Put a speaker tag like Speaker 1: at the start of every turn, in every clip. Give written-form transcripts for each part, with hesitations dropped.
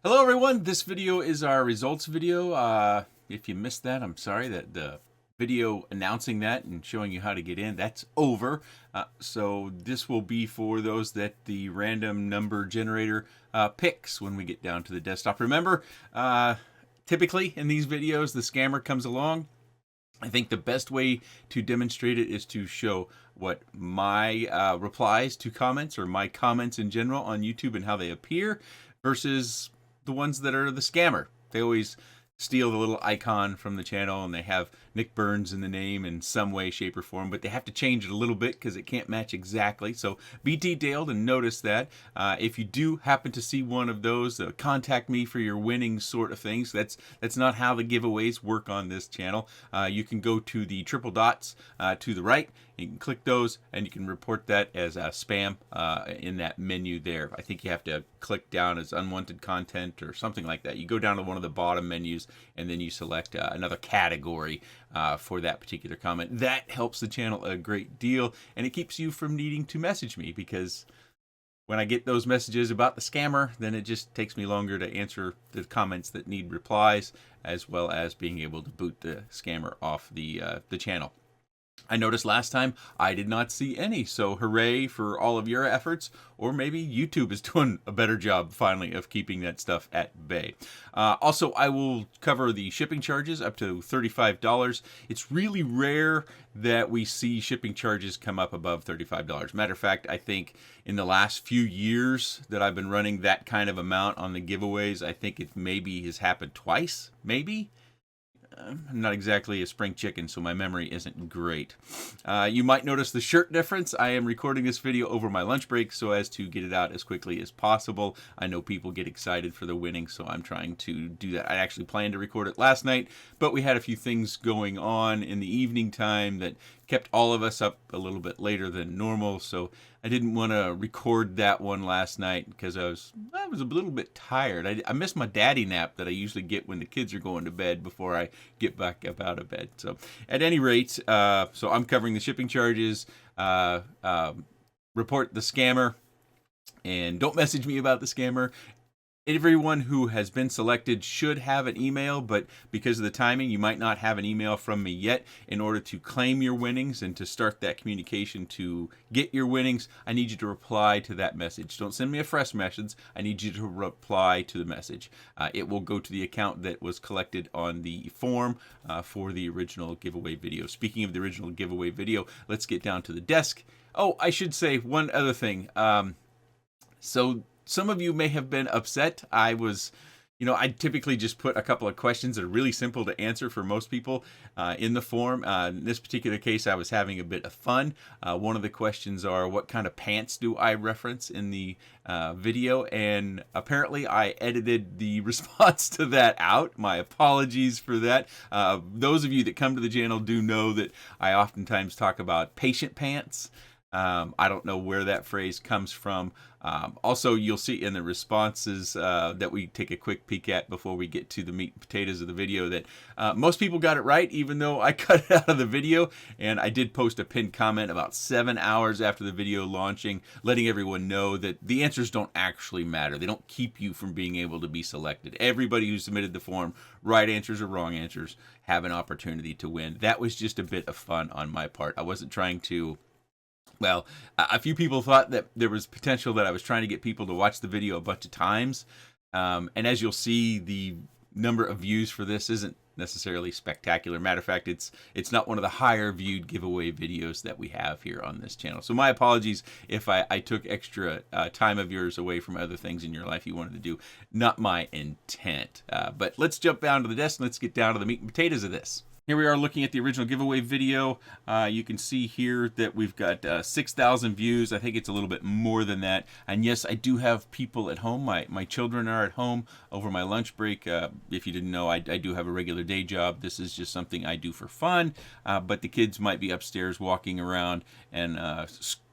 Speaker 1: Hello everyone, this video is our results video. If you missed that, I'm sorry that the video announcing that and showing you how to get in, that's over. So this will be for those that the random number generator picks when we get down to the desktop. Remember, typically in these videos, the scammer comes along. I think the best way to demonstrate it is to show what my replies to comments or my comments in general on YouTube and how they appear versus the ones that are the scammer. They always steal the little icon from the channel and they have Nick Burns in the name in some way, shape, or form, but they have to change it a little bit because it can't match exactly. So be detailed and notice that. If you do happen to see one of those, contact me for your winning sort of things. That's not how the giveaways work on this channel. You can go to the triple dots to the right. You can click those and you can report that as spam in that menu there. I think you have to click down as unwanted content or something like that. You go down to one of the bottom menus and then you select another category for that particular comment. That helps the channel a great deal and it keeps you from needing to message me, because when I get those messages about the scammer, then it just takes me longer to answer the comments that need replies, as well as being able to boot the scammer off the channel. I noticed last time I did not see any, so hooray for all of your efforts, or maybe YouTube is doing a better job finally of keeping that stuff at bay. Also, I will cover the shipping charges up to $35. It's really rare that we see shipping charges come up above $35. Matter of fact, I think in the last few years that I've been running that kind of amount on the giveaways, I think it maybe has happened twice, maybe. I'm not exactly a spring chicken, so my memory isn't great. You might notice the shirt difference. I am recording this video over my lunch break so as to get it out as quickly as possible. I know people get excited for the winning, so I'm trying to do that. I actually planned to record it last night, but we had a few things going on in the evening time that kept all of us up a little bit later than normal, so I didn't want to record that one last night because I was a little bit tired. I missed my daddy nap that I usually get when the kids are going to bed before I get back up out of bed. So at any rate, so I'm covering the shipping charges, report the scammer, and don't message me about the scammer. Everyone who has been selected should have an email, but because of the timing, you might not have an email from me yet. In order to claim your winnings and to start that communication to get your winnings, I need you to reply to that message. Don't send me a fresh message. I need you to reply to the message. It will go to the account that was collected on the form for the original giveaway video. Speaking of the original giveaway video, let's get down to the desk. Oh, I should say one other thing. So some of you may have been upset. I typically just put a couple of questions that are really simple to answer for most people in the form. In this particular case, I was having a bit of fun. One of the questions are, what kind of pants do I reference in the video? And apparently I edited the response to that out. My apologies for that. Those of you that come to the channel do know that I oftentimes talk about patient pants. I don't know where that phrase comes from. Also, you'll see in the responses that we take a quick peek at before we get to the meat and potatoes of the video that most people got it right, even though I cut it out of the video. And I did post a pinned comment about 7 hours after the video launching, letting everyone know that the answers don't actually matter. They don't keep you from being able to be selected. Everybody who submitted the form, right answers or wrong answers, have an opportunity to win. That was just a bit of fun on my part. I wasn't trying to... Well, a few people thought that there was potential that I was trying to get people to watch the video a bunch of times. And as you'll see, the number of views for this isn't necessarily spectacular. Matter of fact, it's not one of the higher viewed giveaway videos that we have here on this channel. So my apologies if I took extra time of yours away from other things in your life you wanted to do. Not my intent. But let's jump down to the desk and let's get down to the meat and potatoes of this. Here we are looking at the original giveaway video. You can see here that we've got 6,000 views. I think it's a little bit more than that. And yes, I do have people at home. My children are at home over my lunch break. If you didn't know, I do have a regular day job. This is just something I do for fun. But the kids might be upstairs walking around, and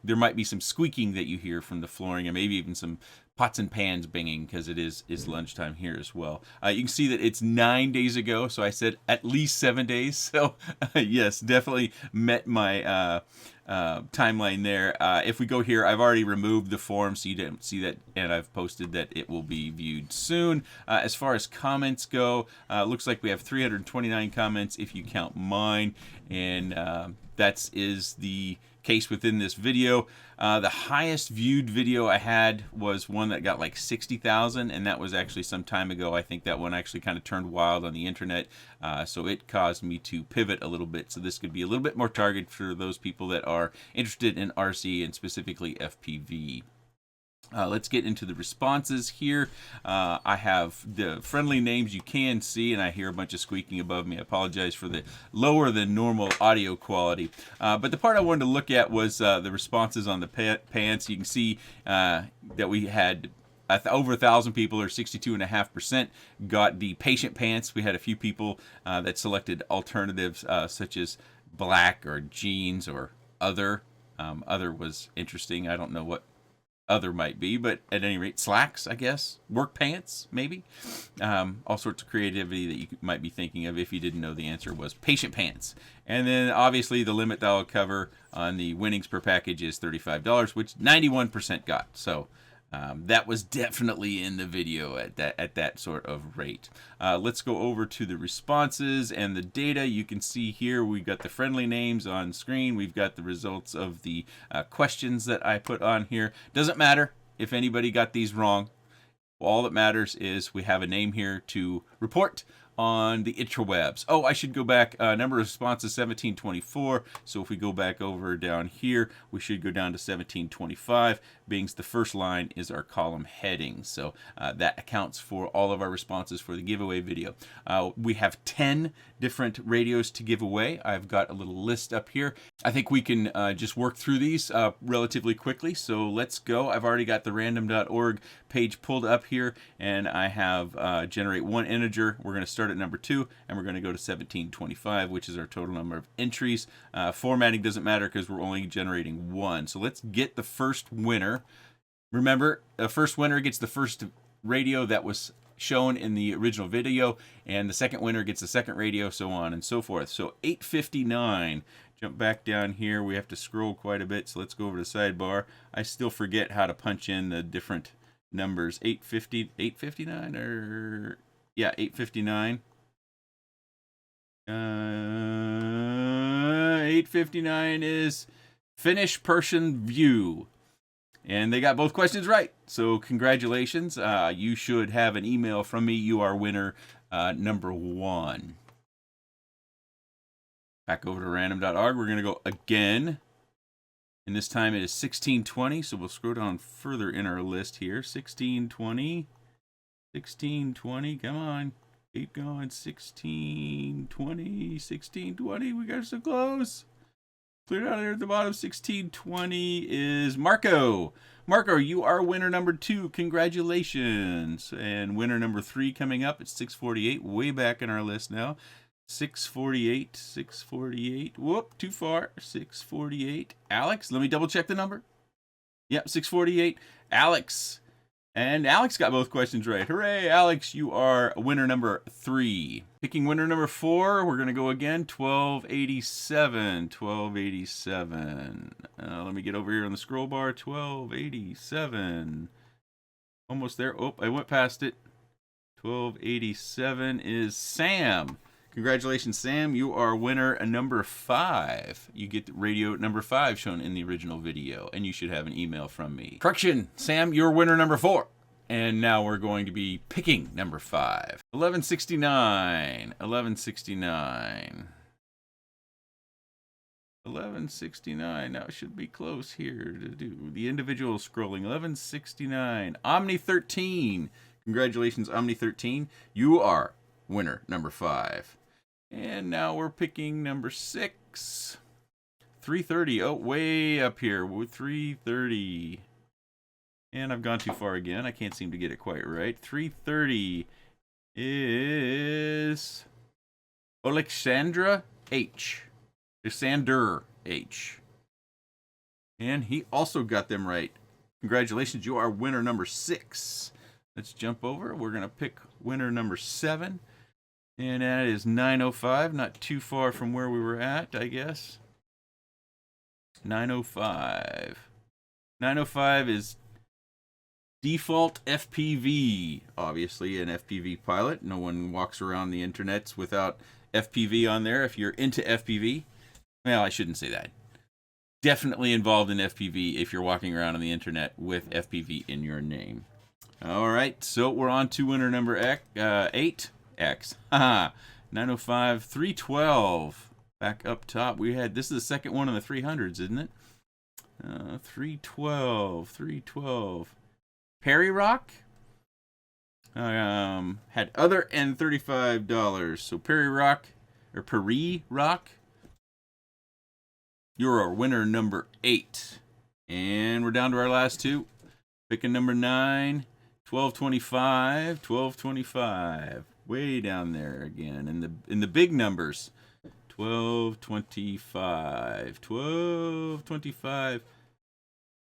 Speaker 1: there might be some squeaking that you hear from the flooring, and maybe even some pots and pans banging because it is lunchtime here as well. You can see that it's 9 days ago, so I said at least 7 days. So yes, definitely met my timeline there. If we go here, I've already removed the form, so you didn't see that, and I've posted that it will be viewed soon. As far as comments go, looks like we have 329 comments if you count mine, and that is the case within this video. The highest viewed video I had was one that got like 60,000, and that was actually some time ago. I think that one actually kind of turned wild on the internet, so it caused me to pivot a little bit. So this could be a little bit more targeted for those people that are interested in RC and specifically FPV. Let's get into the responses here. I have the friendly names you can see, and I hear a bunch of squeaking above me. I apologize for the lower than normal audio quality. But the part I wanted to look at was the responses on the pants. You can see that we had over 1,000 people, or 62.5%, got the patient pants. We had a few people that selected alternatives such as black or jeans or other. Other was interesting. I don't know what other might be, but at any rate, slacks, I guess, work pants, maybe. All sorts of creativity that you might be thinking of if you didn't know the answer was patient pants. And then obviously the limit that I'll cover on the winnings per package is $35, which 91% got. So that was definitely in the video at that sort of rate. Let's go over to the responses and the data. You can see here we've got the friendly names on screen. We've got the results of the questions that I put on here. Doesn't matter if anybody got these wrong. All that matters is we have a name here to report on the interwebs. Oh, I should go back. Number of responses 1724. So if we go back over down here, we should go down to 1725. Being the first line is our column heading. So that accounts for all of our responses for the giveaway video. We have 10 different radios to give away. I've got a little list up here. I think we can just work through these relatively quickly. So let's go. I've already got the random.org page pulled up here, and I have generate one integer. We're going to start at number 2, and we're going to go to 1725, which is our total number of entries. Formatting doesn't matter because we're only generating one. So let's get the first winner. Remember, the first winner gets the first radio that was shown in the original video, and the second winner gets the second radio, so on and so forth. So 859. Jump back down here. We have to scroll quite a bit, so let's go over to sidebar. I still forget how to punch in the different numbers. 859, or yeah, 859. 859 is Finnish person view. And they got both questions right. So congratulations. You should have an email from me. You are winner number 1. Back over to random.org. We're going to go again. And this time it is 1620. So we'll scroll down further in our list here. 1620. 1620. Come on. Keep going. 1620. 1620. We got so close. Clear down there at the bottom. 1620 is Marco. Marco, you are winner number 2. Congratulations. And winner number 3 coming up at 648. Way back in our list now. 648. 648. Whoop, too far. 648. Alex, let me double check the number. Yep, 648. Alex. And Alex got both questions right. Hooray, Alex, you are winner number 3. Picking winner number 4, we're going to go again. 1287. 1287. Let me get over here on the scroll bar. 1287. Almost there. Oh, I went past it. 1287 is Sam. Congratulations, Sam. You are winner number 5. You get radio number 5 shown in the original video, and you should have an email from me. Correction, Sam, you're winner number 4. And now we're going to be picking number 5. 1169. 1169. 1169. Now it should be close here to do the individual scrolling. 1169. Omni 13. Congratulations, Omni 13. You are winner number 5. And now we're picking number 6. 330. Oh, way up here. 330. And I've gone too far again. I can't seem to get it quite right. 330 is Alexandra H. Alexander H. And he also got them right. Congratulations, you are winner number 6. Let's jump over. We're going to pick winner number 7. And that is 905, not too far from where we were at, I guess. 905. 905 is default FPV. Obviously, an FPV pilot. No one walks around the internets without FPV on there. If you're into FPV, well, I shouldn't say that. Definitely involved in FPV if you're walking around on the internet with FPV in your name. All right, so we're on to winner number 8. X. 905, 312. Back up top. This is the second one in the 300s, isn't it? 312. Perry Rock. Had other and $35. So Perry Rock, you're our winner number 8. And we're down to our last 2. Picking number 9, 1225. Way down there again in the big numbers. 1225.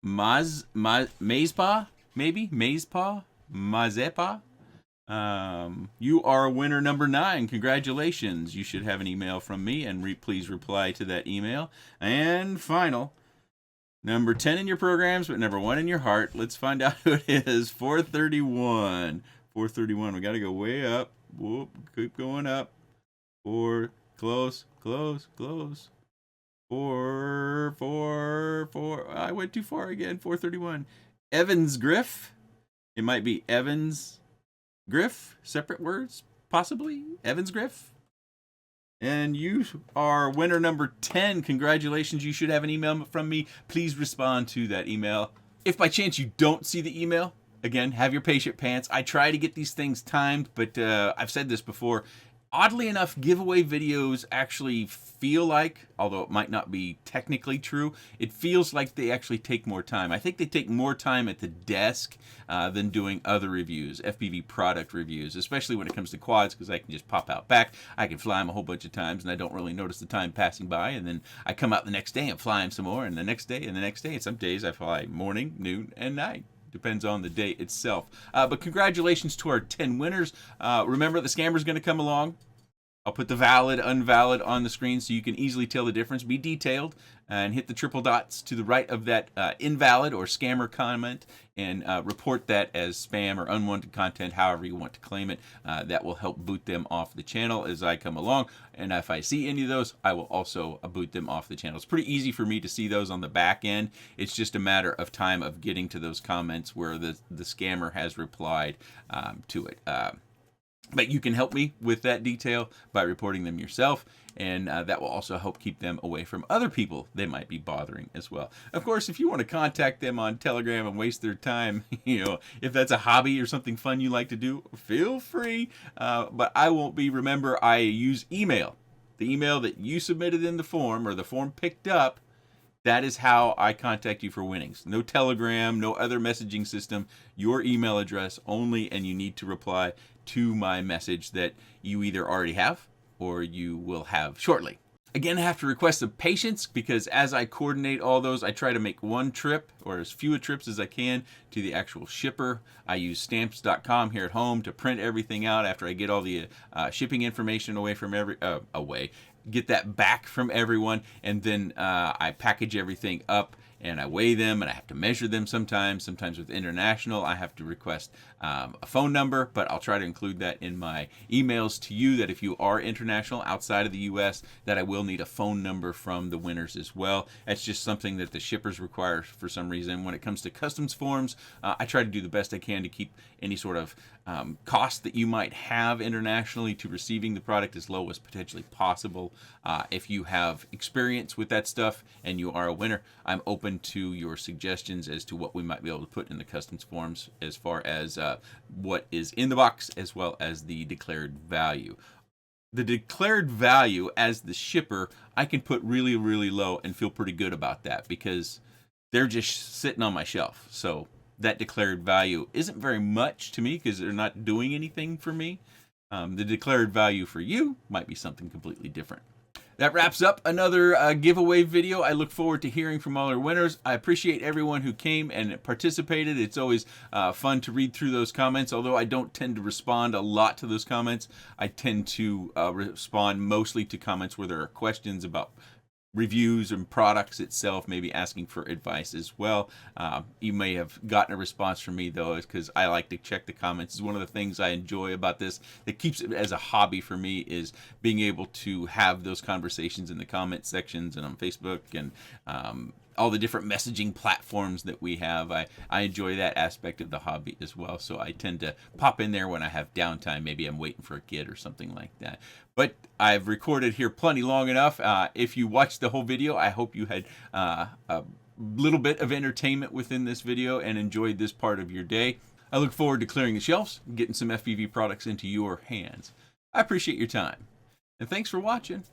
Speaker 1: Mazepa, maybe? Mazepa. You are winner number 9. Congratulations. You should have an email from me, and please reply to that email. And final, number 10 in your programs, but number 1 in your heart. Let's find out who it is. 431. 431. We got to go way up. Whoop. Keep going up. 4. Close. 4. I went too far again. 431. Evans Griff. It might be Evans Griff. Separate words, possibly. Evans Griff. And you are winner number 10. Congratulations. You should have an email from me. Please respond to that email. If by chance you don't see the email, again, have your patient pants. I try to get these things timed, but I've said this before. Oddly enough, giveaway videos actually feel like, although it might not be technically true, it feels like they actually take more time. I think they take more time at the desk than doing other reviews, FPV product reviews, especially when it comes to quads, because I can just pop out back. I can fly them a whole bunch of times, and I don't really notice the time passing by. And then I come out the next day and fly them some more, and the next day, and the next day. And some days I fly morning, noon, and night. Depends on the day itself. But congratulations to our 10 winners. Remember, the scammer's going to come along. I'll put the valid, unvalid on the screen so you can easily tell the difference. Be detailed and hit the triple dots to the right of that invalid or scammer comment and report that as spam or unwanted content, however you want to claim it. That will help boot them off the channel as I come along. And if I see any of those, I will also boot them off the channel. It's pretty easy for me to see those on the back end. It's just a matter of time of getting to those comments where the scammer has replied to it. But you can help me with that detail by reporting them yourself, and that will also help keep them away from other people they might be bothering as well. Of course, if you want to contact them on Telegram and waste their time, if that's a hobby or something fun you like to do, feel free. But I won't be. Remember, I use email. The email that you submitted in the form or the form picked up, that is how I contact you for winnings. No Telegram, no other messaging system, your email address only, and you need to reply to my message that you either already have or you will have shortly. Again, I have to request some patience because as I coordinate all those, I try to make one trip or as few trips as I can to the actual shipper. I use stamps.com here at home to print everything out after I get all the shipping information away from get that back from everyone, and then I package everything up and I weigh them and I have to measure them sometimes with international. I have to request a phone number, but I'll try to include that in my emails to you that if you are international outside of the US, that I will need a phone number from the winners as well. That's just something that the shippers require for some reason. When it comes to customs forms, I try to do the best I can to keep any sort of cost that you might have internationally to receiving the product as low as potentially possible. If you have experience with that stuff and you are a winner, I'm open to your suggestions as to what we might be able to put in the customs forms as far as what is in the box as well as the declared value. The declared value as the shipper, I can put really, really low and feel pretty good about that because they're just sitting on my shelf. So that declared value isn't very much to me because they're not doing anything for me. The declared value for you might be something completely different. That wraps up another giveaway video. I look forward to hearing from all our winners. I appreciate everyone who came and participated. It's always fun to read through those comments, although I don't tend to respond a lot to those comments. I tend to respond mostly to comments where there are questions about reviews and products itself, maybe asking for advice as well. You may have gotten a response from me though, because I like to check the comments. It's one of the things I enjoy about this that keeps it as a hobby for me, is being able to have those conversations in the comment sections and on Facebook and all the different messaging platforms that we have. I enjoy that aspect of the hobby as well, so I tend to pop in there when I have downtime. Maybe I'm waiting for a kid or something like that. But I've recorded here plenty long enough. If you watched the whole video, I hope you had a little bit of entertainment within this video and enjoyed this part of your day. I look forward to clearing the shelves and getting some FPV products into your hands. I appreciate your time, and thanks for watching.